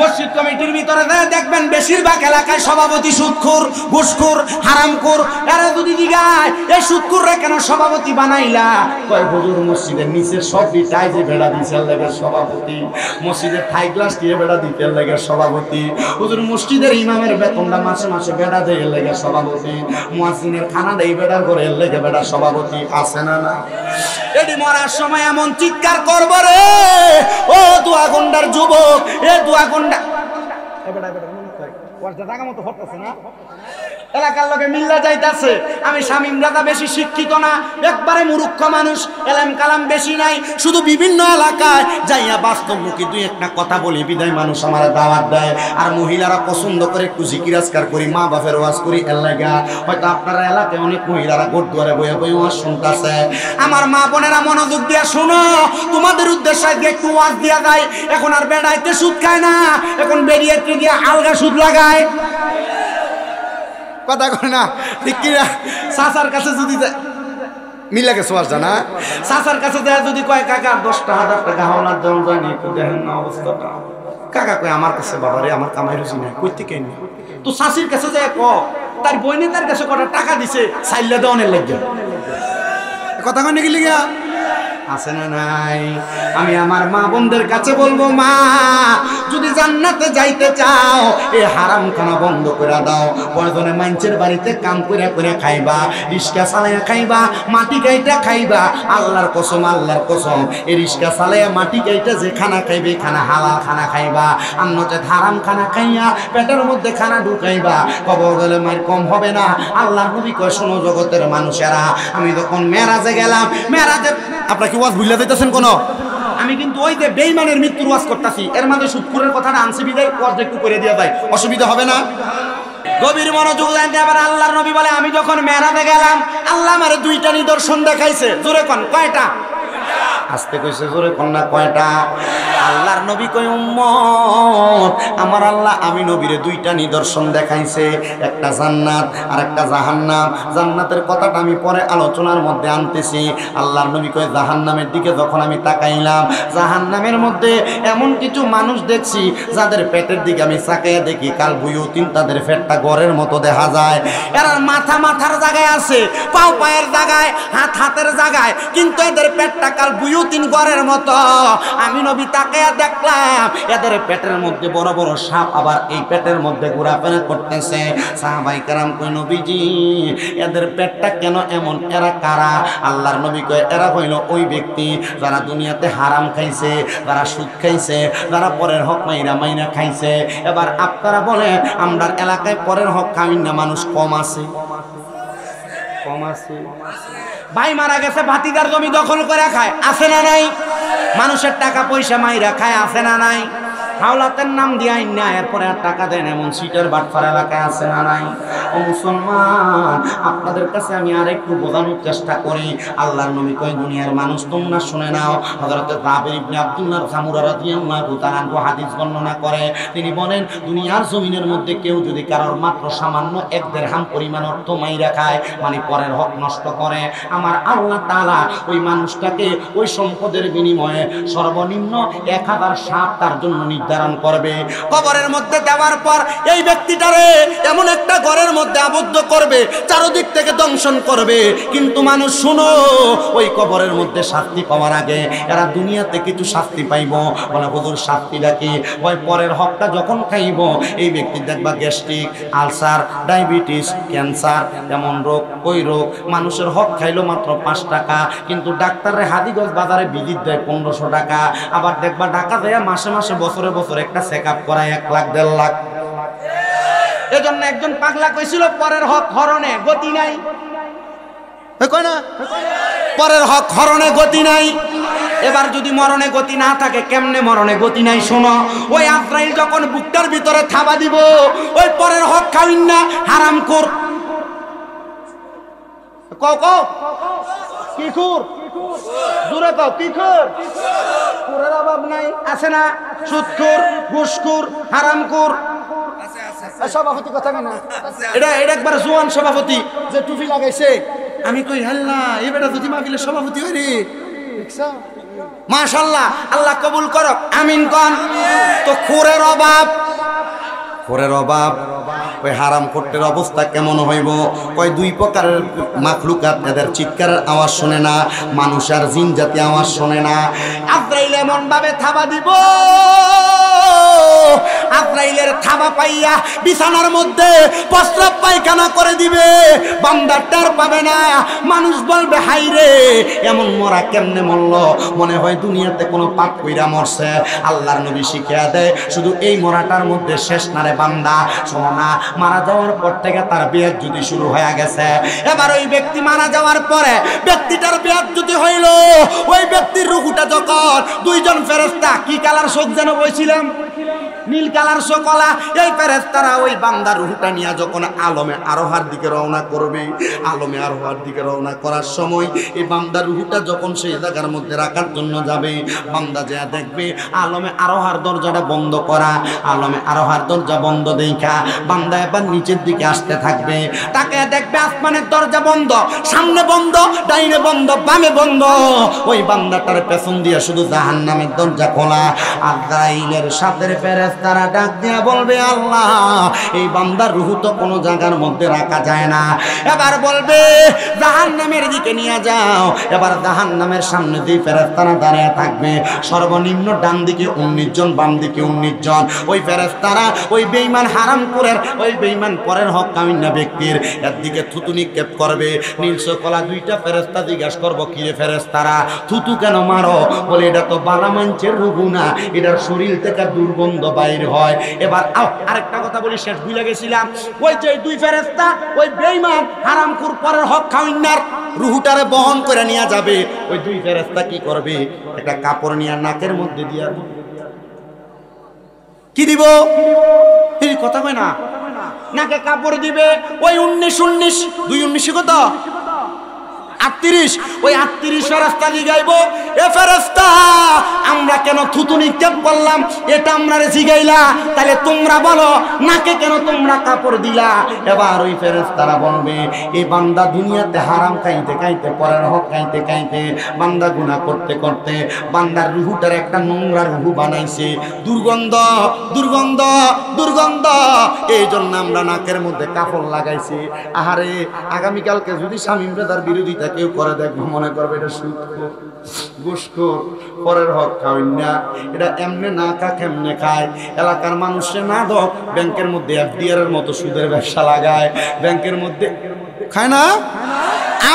মসজিদ কমিটির ভিতরে দেখবেন বেশিরভাগ এলাকায় সভাপতি সুদখোর ঘুষখোর হারামখোর এরা যদি দিগায় এই সুদখোররা কেন সভাপতি বানাইলা কয় হুজুর মসজিদের নিচে সব টাইজে বেড়া দিছে লাগে সভাপতি মসজিদের থাই গ্লাস দিয়ে বেড়া দিতে লাগে সভাপতি হুজুর মসজিদের ইমামের বেতনটা মাসে মাসে বেড়া দেয় লাগে সভাপতি মুয়াজ্জিনের খানা দেই বেড়া করে লাগে বেড়া সভাপতি আছে না না এডি মরার সময় এমন চিৎকার করব রে ও দোয়াগন্ডার যুবক এ দোয়াগন্ডা এবেড়া মনে করে ওয়াজটা টাকা মতো হচ্ছে না এলাকার লোকে মিল্লা যাইতাছে আমি শামীম রাজা বেশি শিক্ষিত না একবারে মূর্খ মানুষ এলেম কালাম বেশি নাই শুধু বিভিন্ন এলাকায় যাইয়া বাস্তবমুখী দুই একটা কথা বলি বিদায় মানুষ আমার দাওয়াত দেয় আর মহিলারা পছন্দ করে একটু জিকির আজকার করি মা বাপের ওয়াজ করি এর লাগা হয়তো আপনারা এলাকায় অনেক মহিলারা গুরুদ্বারে বইয়া বই ওয়াজ শুনতেছে আমার মা বোনেরা মনোযোগ দিয়া শোনো তোমাদের উদ্দেশ্যে একটু ওয়াজ দিয়া যায় এখন আর বেড়াইতে সুদ খায় না এখন বেরিয়ে দিয়ে আলগা সুদ লাগায় কথা কয় না ঠিক কিনা চাচার কাছে যদি মিলা গেছে ওয়াজটা না চাচার কাছে যায় যদি কয় কাকা 10,000 টাকা হাওলার দাম জানি একটু দেখেন না অবস্থাটা কাকা কয় আমার কাছে বাবারে আমার কামাই রুচি নাই কই থেকে নি তো চাচির কাছে যায় ক তার বইনে তার কাছে কটা টাকা দিছে চাইলে দেওয়ানের লাগে কথা কয় নাকি লিগা আছে না নাই আমি আমার মা বোনদের কাছে বলবো মা যদি জান্নাতে যাইতে চাও এই হারাম খানা বন্ধ করে দাও প্রয়োজনে মানুষের বাড়িতে কাম করে করে খাইবা রিস্কা চালাইয়া খাইবা মাটি গাইটা খাইবা আল্লাহর কসম এই রিস্কা চালাইয়া মাটি গাইটা যে খানা খাইবে খানা হালাল খানা খাইবা অন্যতে হারাম খানা খাইয়া পেটের মধ্যে খানা ঢুকাইবা কবর গেলে মার কম হবে না আল্লাহর নবী কয় শোনো জগতের মানুষেরা আমি যখন মেরাজে গেলাম মেরাজে আপনারা কি ওয়াজ ভুলে যাইতেছেন কোন আমি কিন্তু ওই যে বেঈমানের মৃত্যুর ওয়াজ করতেছি এর মাঝে সুদখোরের কথাটা আনছি বিদায় ওয়াজ একটু করে দিয়া যায় অসুবিধা হবে না গভীর মনোযোগ জানতে আবার আল্লাহর নবী বলে আমি যখন মেরাজে গেলাম আল্লাহ আমারে দুইটা নিদর্শন দেখাইছে জোরে কোন কয়টা আস্তে কইছে জোরে কন্যা কয়টা? আল্লাহর নবী কই উম্মত আমার আল্লাহ আমি নবীরে দুইটা নিদর্শন দেখাইছে, একটা জান্নাত আর একটা জাহান্নাম। জান্নাতের কথাটা আমি পরে আলোচনার মধ্যে আনতেছি। আল্লাহর নবী কয় জাহান্নামের দিকে যখন আমি তাকাইলাম, জাহান্নামের মধ্যে এমন কিছু মানুষ দেখছি যাদের পেটের দিকে আমি তাকাইয়া দেখি কাল বুয়ুতিন, তাদের পেটটা গড়ের মতো দেখা যায়। এরা মাথার জায়গায় আছে, পাও পায়ের জায়গায়, হাতের জায়গায়, কিন্তু এদের পেটটা কাল বুয়ুতিন গড়ের মতো। আমি নবী তাকাইয়া দেখলাম এদের পেটের মধ্যে বড় বড় সাপ আবার এই পেটের মধ্যে ঘোরাফেরা করতেছে। সাহাবায়ে কেরাম কই নবীজি এদের পেটটা কেন এমন, এরা কারা? আল্লাহর নবী কয় এরা হইল ওই ব্যক্তি যারা দুনিয়াতে হারাম খাইছে, যারা সুদ খাইছে, যারা পরের হক মাইনা খাইছে। এবার আপনারা বলেন আমরা এলাকায় পরের হক খাই না মানুষ কম আছে? কম আছে। ভাই মারা গেছে, ভাতিদার জমি দখল করে খায়, আছে না নাই? মানুষের টাকা পয়সা মাইরা খায়, আছে না নাই? হাওলাতের নাম দিয়ে আইন না, এরপরে আর টাকা দেন এমন সিটের বাটফার এলাকায় আছে না নাই? ও মুসলমান, আপনাদের কাছে আমি আর একটু বোঝানোর চেষ্টা করি। আল্লাহর নবী কয় দুনিয়ার মানুষ তোমরা শুনে নাও। হযরত জাবের ইবনে আব্দুল্লাহ সামুরা রাদিয়াল্লাহু তাআলা আনহু হাদিস বর্ণনা করে, তিনি বলেন দুনিয়ার জমিনের মধ্যে কেউ যদি কারোর মাত্র সামান্য 1 দিরহাম পরিমাণ অর্থ মাইরা খায়, মানে পরের হক নষ্ট করে, আমার আল্লাহ তাআলা ওই মানুষটাকে ওই সম্পদের বিনিময়ে সর্বনিম্ন 1000 সাপ তার জন্য নির্ধারণ করবে। কবরের মধ্যে দেওয়ার পর এই ব্যক্তিটারে এমন একটা ঘরের মধ্যে আবদ্ধ করবে, চারদিক থেকে দংশন করবে। কিন্তু মানুষ শুনো, ওই কবরের মধ্যে শাস্তি পাওয়ার আগে এরা দুনিয়াতে কিছু শাস্তি পাইব। বলে হুজুর শাস্তিটা কি? ওই পরের হকটা যখন খাইব এই ব্যক্তি দেখবা গ্যাস্ট্রিক, আলসার, ডায়াবেটিস, ক্যান্সার, এমন রোগ ওই রোগ। মানুষের হক খাইলো মাত্র 5 টাকা, কিন্তু ডাক্তারের হাদিগঞ্জ বাজারে ভিজিট দেয় 1500 টাকা। আবার দেখবা ঢাকা যায় মাসে মাসে বছরে বছরে একটা চেক আপ করায় 1 লাখ 1.5 লাখ। এজন্য একজন পাগলা কইছিল পরের হক হরণে গতি নাই। কই না পরের হক হরণে গতি নাই। এবার যদি মরণে গতি না থাকে, কেমনে মরণে গতি নাই? শোনো, ওই আজরাইল যখন বুকটার ভিতরে থাবা দিব, ওই পরের হক খাইন না হারামখোর। কও কও কি খুর? জোরে কও কি খুর? খুরের অভাব নাই, আছে না? সুদখোর, ঘুষখোর, হারামখোর। সভাপতি কথা না, এটা একবার জোয়ান সভাপতি যে টুপি লাগাইছে। আমি কই আল্লাহ এই বেটা যদি মাহফিলের সভাপতি হয় রে, মাশাআল্লাহ, আল্লাহ কবুল করক, আমিন কোন। তো খুরের অভাব, খুরের অভাব। ওই হারাম খোরের অবস্থা কেমন হইব? কয় 2 প্রকারের মাখলুকাত, এদের চিৎকারের আওয়াজ শুনে না, মানুষ আর জিন জাতি আওয়াজ শুনে না। আজরাইল এমন ভাবে থাবা দিব, আজরাইলের থাবা পাইয়া বিছানার মধ্যে প্রস্রাব পায়খানা করে দিবে, বান্দা টের পাবে না। মানুষ বলবে হাই রে এমন মরা কেমনে মরল, মনে হয় দুনিয়াতে কোনো পাপ কইরা মরছে। আল্লাহর নবী শিখিয়া দেয় শুধু এই মরাটার মধ্যে শেষ না রে বান্দা, শোনো না, মারা যাওয়ার পর থেকে তার বিয়াত যদি শুরু হয়ে গেছে। এবার ওই ব্যক্তি মারা যাওয়ার পরে ব্যক্তিটার বিয়াত যদি হইল, ওই ব্যক্তির রূহটা যখন 2 জন ফেরেশতা, কি কালার শোক যেন বলছিলাম, নীল কালার সকলা, এই ফেরেশতারা ওই বান্দার রূহটা নিয়ে যখন আলমে আরোহার দিকে রওনা করবে, আলমে আরোহার দিকে রওনা করার সময় এই বান্দার রূহটা যখন সেই জায়গার মধ্যে রাখার জন্য যাবে, বান্দা যা দেখবে আলমে আরোহার দরজাটা বন্ধ করা, আলমে আরোহার দরজা বন্ধ দেখা বান্দা এবার নিচের দিকে আসতে থাকবে। তাকে দেখবে আসমানের দরজা বন্ধ, সামনে বন্ধ, ডাইনে বন্ধ, বামে বন্ধ। ওই বান্দাটার পেছন দিয়ে শুধু জাহান্নামের দরজা খোলা। আজরাইলের সাথে ফেরেশতারা ডাক দিয়া বলবে আল্লাহ এই বান্দার রূহ তো কোনো জায়গার মধ্যে রাখা যায় না। এবার বলবে জাহান্নামের দিকে নিয়ে যাও। এবার জাহান্নামের সামনে দিয়ে ফেরেশতারা দাঁড়িয়ে থাকবে, সর্বনিম্ন ডান দিকে 19 জন, বাম দিকে 19 জন। ওই ফেরেশতারা ওই বেঈমান হারামখোরের, ওই বেঈমান পরের হক কামিনা ব্যক্তির এর দিকে থুতু নিক্ষেপ করবে। নীলস কলা 2টা ফেরেশতা জিজ্ঞাসা করবো কিরে ফেরেশতারা থুতু কেন মারো? বলে এটা তো বালা মানছের রূহ না, এটার শরীর থেকে দুর্গন্ধ বাইর হয়। এবার আরেকটা কথা বলি, শেষ ভুলে গেছিলাম। ওই যে 2 ফেরেশতা ওই বেঈমান হারামখোর পরের হক খাওয়াইনার রূহটারে বহন করে নিয়ে যাবে। ওই 2 ফেরেশতা কি করবে? একটা কাপড় নিয়ে নাকের মধ্যে দিয়া কি দিব? এই কথা কয় না, নাকে কাপড় দিবে। ওই 19 2 19 কত 38 ওই 38 ফেরেশতা জিগাইবো, এ ফেরেশতা আমরা কেন থুতু নিক্ষেপ করলাম এটা আমরারে জিগাইলা, তাহলে তোমরা বলো নাকে কেন তোমরা কাপড় দিলা। এবার ওই ফেরেশতারা বলবে এই বান্দা দুনিয়াতে হারাম খাইতে খাইতে পরের হক খাইতে খাইতে বান্দা গুনাহ করতে করতে বান্দার রুহুটার একটা নোংরা রুহু বানাইছে, দুর্গন্ধ দুর্গন্ধ দুর্গন্ধ, এই জন্য আমরা নাকের মধ্যে কাপড় লাগাইছি। আহারে আগামীকালকে যদি শামীম রেজার বিরোধিতা কেউ করে দেখবো মনে করবে এটা সুদখোর ঘুষখোর, পরের হক খাওয়াই না, এটা এমনে না খা কেমনে খায়। এলাকার মানুষে না দাও, ব্যাংকের মধ্যে এফডিআর এর মতো সুদের ব্যবসা লাগায়, ব্যাংকের মধ্যে খায় না।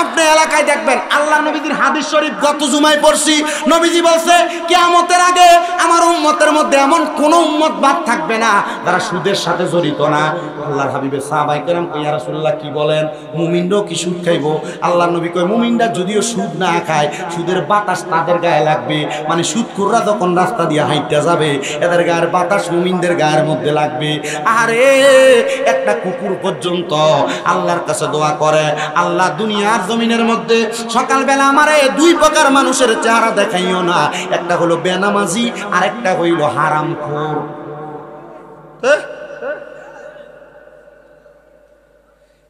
আপনি এলাকায় দেখবেন আল্লাহ নবীজির হাদিস শরীফ গত জুমায় পড়ছি, নবীজি বলছে কিয়ামতের আগে আমার উম্মতের মধ্যে এমন কোন উম্মত বাদ থাকবে না যারা সুদের সাথে জড়িত না। আল্লাহর হাবিবের সাহাবায়ে কেরাম কই ইয়া রাসূলুল্লাহ কি বলেন, মুমিনরাও কি সুদ খাইবো? আল্লাহর নবী কয় মুমিনরা যদিও সুদ না খায় সুদের বাতাস তাদের গায়ে লাগবে, মানে সুদখোররা যখন রাস্তা দিয়ে হাঁটতে যাবে এদের গায়ের বাতাস মুমিনদের গায়ের মধ্যে লাগবে। আরে একটা কুকুর পর্যন্ত আল্লাহর কাছে দোয়া করে, আল্লাহ দুনিয়ার জমিনের মধ্যে সকালবেলা আমারে দুই প্রকার মানুষের চেহারা দেখাইও না, একটা হলো বেনামাজি আর একটা হইল হারামখোর।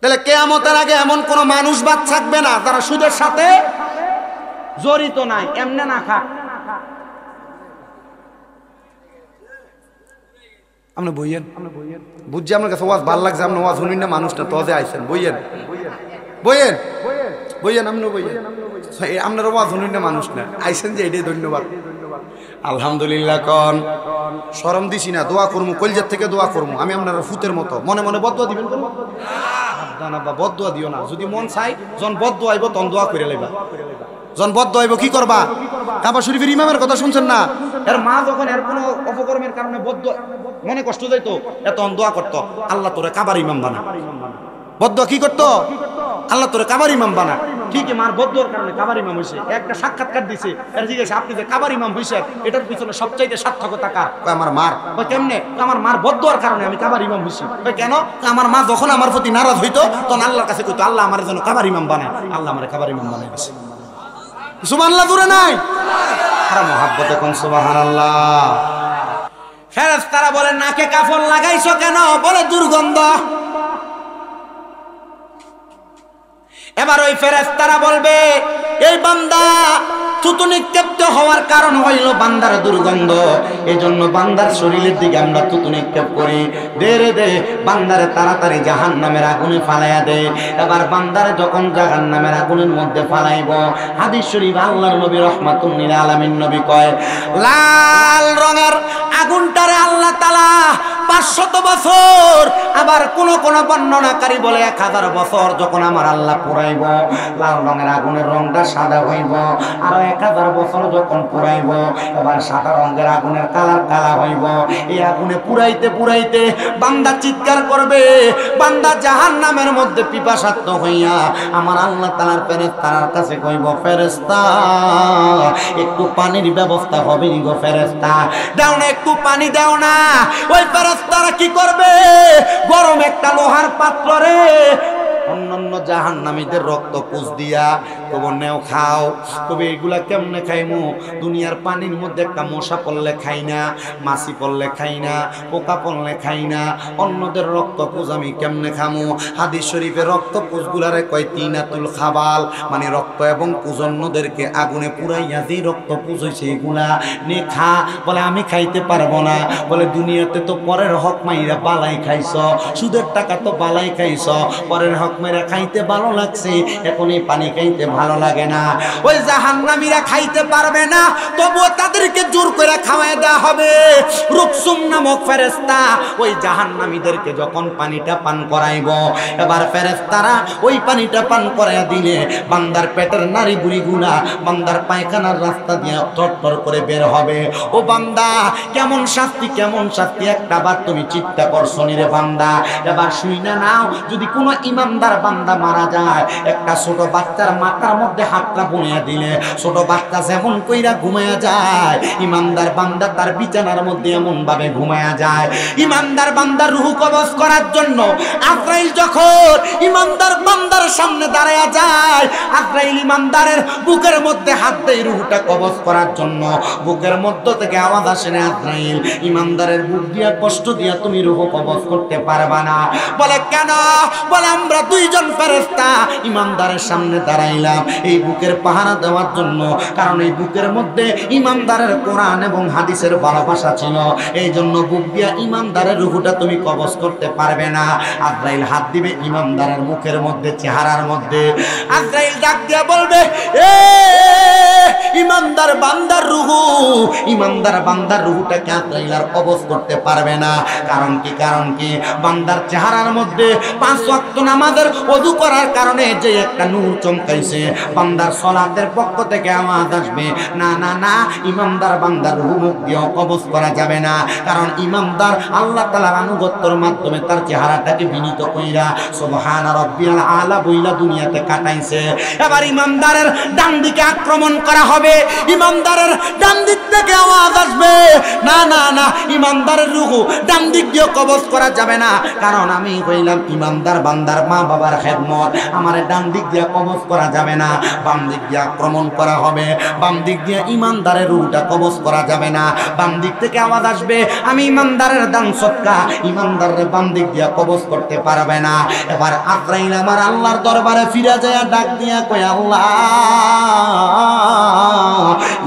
তাহলে কিয়ামতের আগে এমন কোন মানুষ বাদ থাকবে না যারা সুদের সাথে জড়িত নাই, এমনে না খা। আপনি বইয়েন বুঝছি আপনার কাছে ওয়াজ ভাল লাগছে, আপনি ওয়াজ শুনুন না, মানুষটা তজে আইছেন, বইয়েন বইয়েন বইয়েন, আপনি বইয়েন, আপনার ওয়াজ শুনুন না, মানুষ না আইছেন যে এটাই ধন্যবাদ। আলহামদুলিল্লাহ কন শরম দিছি না, দোয়া করবো কলজার থেকে দোয়া করবো। আমি আপনার ফুতের মতো মনে মনে বদদোয়া দিবেন তো না, বদদোয়া দিও না, যদি মন চাই যখন বদদোয়া আইব তখন দোয়া করে লাইবা। যখন বদদোয়া আইব কি করবা? কাবা শরীফের ইমামের কথা শুনছেন না, এর মা যখন এর কোনো অপকর্মের কারণে বদদোয়া মনে কষ্ট যাইতো এত দোয়া করতো, আল্লাহ তোরে কাবার ইমাম বানা। বদদোয়া কি করতো? আল্লাহ তোরে কাবার ইমাম বানা। ঠিক মার বদদোয়ার কারণে কাবার ইমাম হইছে। একটা সাক্ষাৎকার দিছে, এর জিজ্ঞেস আপনি যে কাবার ইমাম হইছেন এটার পিছনে সবচাইতে সার্থকতা কার? আমার মার। কেমনে? আমার মার বদদোয়ার কারণে আমি কাবার ইমাম হইছি। কেন? আমার মা যখন আমার প্রতি নারাজ হইতো তখন আল্লাহর কাছে কইতো আল্লাহ আমার জন্য কাবার ইমাম বানায়, আল্লাহ আমার কাবার ইমাম বানাই দিছে। সুবহানাল্লাহ দূরে নাই, আর মহাব্বতে কোন সুবহানাল্লাহ। ফেরেশতারা বলে নাকে কাফন লাগাইছো কেন? বলে দুর্গন্ধ। এবার ওই ফেরেশতারা বলবে এই বান্দা থুতু নিক্ষেপ হওয়ার কারণ হইল বান্দার দুর্গন্ধ, এই জন্য বান্দার শরীরের দিকে আমরা থুতু নিক্ষেপ করি। দে রে দে বান্দারে তাড়াতাড়ি জাহান্নামের আগুনে ফালাইয়া দে। এবার বান্দারে যখন জাহান্নামের আগুনের মধ্যে ফালাইব, হাদিস শরীফ আল্লাহর নবী রাহমাতুল লিল আলামিন নবী কয় লাল রঙের আগুনটারে আল্লাহ তাআলা 500 বছর, আবার কোন কোন বর্ণনাকারী বলে 1000 বছর যখন আমার আল্লাহ পুরাইব, লাল রঙের আগুনের রংটা সাদা হইব। আর 1000 বছর যখন পুরাইব এবার সাদা রঙের আগুনের কালার কালা হইব। এই আগুনে পুরাইতে পুরাইতে বান্দা চিৎকার করবে, বান্দা জাহান্নামের মধ্যে পিপাসার্ত হইয়া আমার আল্লাহ তাআলার ফেরেশতার কাছে কইব ফেরেশতা একটু পানির ব্যবস্থা হবে গো ফেরেশতা, দাও না একটু পানি দাও না। ওই ফেরেশতারা কি করবে? গরম একটা লোহার পাত্র রে অন্যান্য জাহান্নামীদের রক্ত পুষ দিয়া তবু নেও খাও। তবে এগুলা কেমনে খাইমু? দুনিয়ার পানির মধ্যে একটা মশা পড়লে খাই না, মাছি পড়লে খাই না, পোকা পড়লে খাই না, অন্যদের রক্ত পুষ আমি কেমনে খামু? হাদিস শরীফে রক্ত পুষগুলারে কয় তিনাতুল খাবাল, মানে রক্ত এবং পুষ অন্যদেরকে আগুনে পুরাইয়া যে রক্ত পুষ হইছে এগুলা নে খা। বলে আমি খাইতে পারবো না। বলে দুনিয়াতে তো পরের হক মাইরা বালাই খাইছ, সুদের টাকা তো বালাই খাইছ, পরের হক মেরা খাইতে ভালো লাগছে, এখন এই পানি খাইতে ভালো লাগে না। ওই জাহান্নামীরা খাইতে পারবে না, তবুও তাদেরকে জোর করে খাওয়ায় দেওয়া হবে। রুকসুম নামক ফেরেশতা ওই জাহান্নামীদেরকে যখন পানিটা পান করাইব, এবার ফেরেশতারা ওই পানিটা পান করাইয়া দিলে বান্দার পেটের নাড়ি বুড়িগুলা বান্দার পায়খানার রাস্তা দিয়ে টরটর করে বের হবে। ও বান্দা কেমন শাস্তি, কেমন শাস্তি, একটা বার তুমি চিন্তা করছো নি রে বান্দা? এবার শুই না নাও, যদি কোনো ইমানদার ইমানদার বান্দা মারা যায়, একটা ছোট বাচ্চার মাথার মধ্যে হাতটা বুনিয়ে দিলে ছোট বাচ্চা যেমন কইরা ঘুমায়া যায়, ইমানদার বান্দা তার বিছানার মধ্যে এমন ভাবে ঘুমায়া যায়। ইমানদার বান্দার রূহ কবজ করার জন্য আজরাইল যখন ইমানদার বান্দার সামনে দাঁড়ায়া যায়, আজরাইল ইমানদারের বুকের মধ্যে হাত দেয় রূহটা কবজ করার জন্য। বুকের মধ্য থেকে আওয়াজ আসে না, আজরাইল ইমানদারের বুক দিয়া কষ্ট দিয়া তুমি রূহ কবজ করতে পারবা না। বলে কেন? বলে আমরা দুইজন ফেরেশতা ইমানদারের সামনে দাঁড়াইলাম এই বুকের পাহারা দেওয়ার জন্য, কারণ এই বুকের মধ্যে ইমানদারের কোরআন এবং হাদিসের ভালোবাসা ছিল, এই জন্য বুক দিয়া ইমানদারের রূহটা তুমি কবজ করতে পারবে না। আজরাইল হাত দিবে ইমানদারের মুখের মধ্যে, চেহারার মধ্যে। আজরাইল ডাক দিয়া বলবে, এ ইমানদার বান্দার রূহ, ইমানদার বান্দার রূহটাকে আজরাইল আর কবজ করতে পারবে না। কারণ কি? কারণ কি? বান্দার চেহারার মধ্যে 5 ওয়াক্ত নামাজের ওযু করার কারণে যে একটা নূর চমকাইছে, বান্দার সালাতের পক্ষ থেকে আওয়াজ আসবে, না না না, ইমানদার বান্দার রূহ মুখ দিয়ে কবজ করা যাবে না। কারণ ইমানদার আল্লাহ তাআলার আনুগত্যের মাধ্যমে তার চেহারাটাকে বিনীত কইরা সুবহান রাব্বিয়াল আলা বইলা দুনিয়াতে কাটাইছে। এবার ইমানদারের ডান দিকে আক্রমণ করা হবে, ইমানদারের ডান দিক থেকে আওয়াজ আসবে, না না না, ইমানদারের রূহ ডান দিক দিয়ে কবজ করা যাবে না। কারণ আমি কইলাম ইমানদার বান্দার মা বাবার খেদমত, আমার ডান দিক দিয়ে কবজ করা যাবে না, বাম দিক দিয়ে আক্রমণ করা হবে। বাম দিক দিয়ে ইমানদারের রূহটা কবজ করা যাবে না। বাম দিক থেকে আওয়াজ আসবে, আমি ইমানদারের দান সদকা ইমানদারের বাম দিক দিয়ে কবজ করতে পারবে না। এবার আজরাইল আমার আল্লাহর দরবারে ফিরে যায়, ডাক দিয়া কয়, আল্লাহ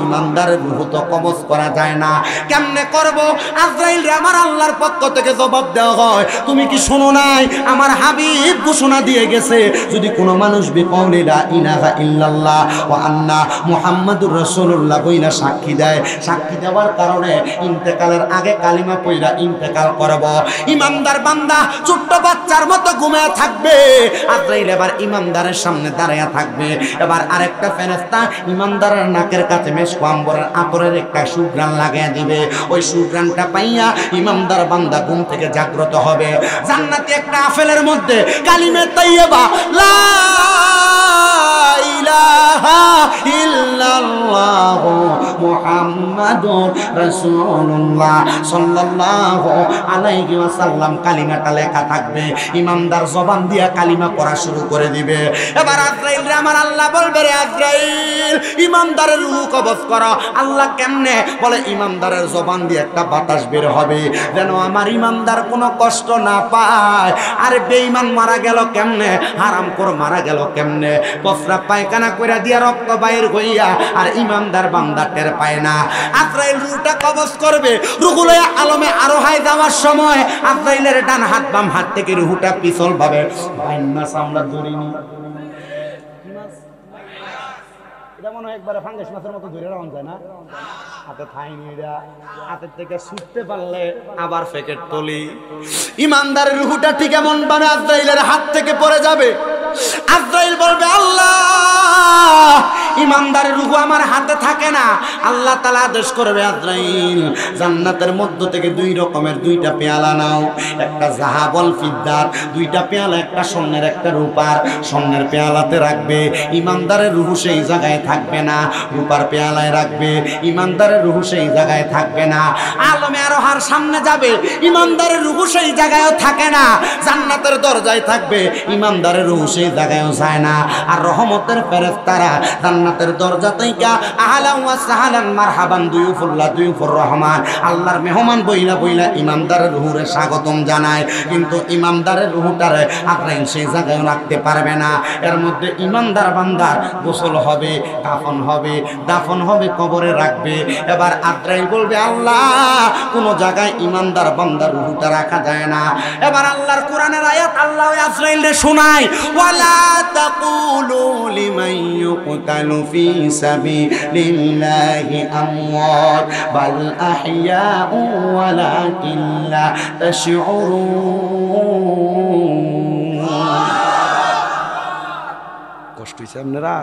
ইমানদারের রূহ তো কবজ করা যায় না, কেমনে করব? আজরাইল রে আমার আল্লাহর পক্ষ থেকে জবাব দেওয়া হয়, তুমি কি শোনো নাই? আমার হাবিব ঘোষণা দিয়ে গেছে, যদি কোনো মানুষ বিকৌলি লা ইলাহা ইল্লাল্লাহ ওয়া আন্না মুহাম্মাদুর রাসূলুল্লাহ বইলা সাক্ষী দেয়, সাক্ষী দেওয়ার কারণে ইন্তেকালের আগে কালিমা পড়া ইন্তেকাল করব। ইমানদার বান্দা ছোট্ট বাচ্চার মতো ঘুমিয়ে থাকবে, আজরাইল এবার ইমানদারের সামনে দাঁড়ায়া থাকবে। এবার আরেকটা ফেরেশতা ইমানদারের নাকের কাছে মেশক আম্বরের আতরের একটা সুঘ্রাণ লাগাইয়া দিবে, ওই সুঘ্রাণটা পাইয়া ইমানদার বান্দা ঘুম থেকে জাগ্রত হবে। জান্নাতি একটা আপেলের মধ্যে কালিমে তাইয়্যিবা লা ইলাহা ইল্লাল্লাহ মুহাম্মাদুর রাসূলুল্লাহ সাল্লাল্লাহু আলাইহি ওয়াসাল্লাম কালিমাটা লেখা থাকবে। ইমানদার জবান দিয়া কালিমা পড়া শুরু করে দিবে। এবার আজরাইল রে আমার আল্লাহ বলবে, রে আজরাইল ইমানদারের রূহ কবজ করো। আল্লাহ কেমনে? বলে ইমানদারের জবান দিয়ে একটা বাতাস বের হবে, যেন আমার ইমানদার কোনো কষ্ট না পায়। আরে বেঈমান মারা গেল কেমনে? হারামখোর মারা গেল কেমনে? প্রস্রাব পায়খানা কইরা দিয়া রক্ত বাইর হইয়া, আর ইমানদার বান্দা টের পায় না। আজরাইল রূহটা কবজ করবে, রূহগুলো আলমে আরোহায় যাওয়ার সময় আজরাইলের ডান হাত বাম হাত থেকে রূহটা পিছল ভাবে বাইন্না সামলা ধরিনি। এটা মনে হয় একবারে ফাঙ্গাস মাছের মতো ধরে রাখা যায় না, হাতে থাইনি, এটা হাতের থেকে ছুটতে পারলে আবার ফেকেট তলি। ইমানদারের রূহটা ঠিক এমন ভাবে আজরাইলের হাত থেকে পড়ে যাবে। আজরাইল বলবে, আল্লাহ ইমানদারের রূহ আমার হাতে থাকে না। আল্লাহ তাআলা আদেশ করবে, আজরাইল জান্নাতের মধ্য থেকে 2 রকমের 2টা পেয়ালা নাও, একটা জাহাবল ফিদ্দার, 2টা পেয়ালা, একটা স্বর্ণের একটা রূপার। স্বর্ণের পেয়ালাতে রাখবে, ইমানদারের রূহ সেই জায়গায় থাকবে না। রূপার পেয়ালায় রাখবে, ইমানদারের রূহ সেই জায়গায় থাকবে না। আলমে আরোহার সামনে যাবে, ইমানদারের রূহ সেই জায়গায়ও থাকে না। জান্নাতের দরজায় থাকবে, ইমানদারের রূহ সেই জায়গায়ও যায় না। আর রহমতের ফেরেশতারা জান্নাতের দরজা থেকে আহলান ওয়া সাহলান মারহাবান দুয়ুফুল্লাহ দুয়ুফুর রহমান, আল্লাহর মেহমান বইলা বইলা ইমানদারের রূহরে স্বাগতম জানায়। কিন্তু ইমানদারের রূহটারে আজরাইল সেই জায়গায় রাখতে পারবে না। এর মধ্যে ইমানদার বান্দার গোসল হবে, কাফন হবে, দাফন হবে, কবরে রাখবে। এবার আজরাইল বলবে, আল্লাহ কোন জায়গায় ইমানদার বান্দার রূহটা রাখা যায় না। এবার আল্লাহর কোরআনের আয়াত আল্লাহ আজরাইলকে শোনায়, ওয়ালা তাকুলু লিমান ইউকতালু ফি সাবিলিল্লাহি আমওয়াত বাল আহইয়াউ ওয়ালাকিন লা তাশউরুন। কষ্ট হইছে আপনারা?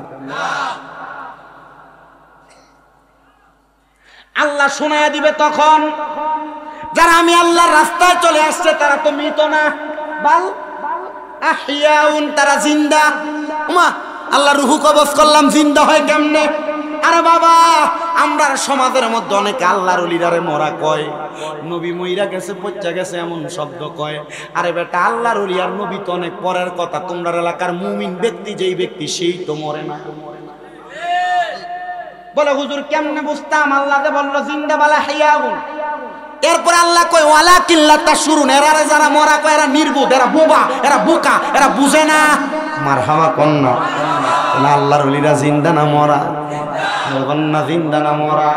আল্লাহ শোনায়া দিবে তখন, যারা আমি আল্লাহর রাস্তায় চলে আসছে তারা তো মৃত না, বাল আহিয়াউন, তারা জিন্দা। ওমা, আল্লাহ রুহু কবজ করলাম, জিন্দা হয় কেমনে? আরে বাবা, আমরা সমাজের মধ্যে অনেকে আল্লাহর ওলিরারে মরা কয়, নবী মইরা গেছে, পচা গেছে, এমন শব্দ কয়। আরে বেটা, আল্লাহর ওলি আর নবী তো অনেক পরের কথা। তোমরা এলাকার মুমিন ব্যক্তি যেই ব্যক্তি, সেই তো মরে না। বলে হুজুর কেমনে বুঝতাম? আল্লাহ যে বললো জিন্দা বালা হাইয়াউন, এরপর আল্লাহ কয় ওয়ালা কিল্লা তাশুরুন, এরা যারা মরা কয় এরা নির্বুধ, এরা বোবা, এরা বোকা, এরা বুঝে না। মারহাবা কন্যা, আল্লাহর ওলিরা জিন্দা না মরা? না জিন্দা না মরা?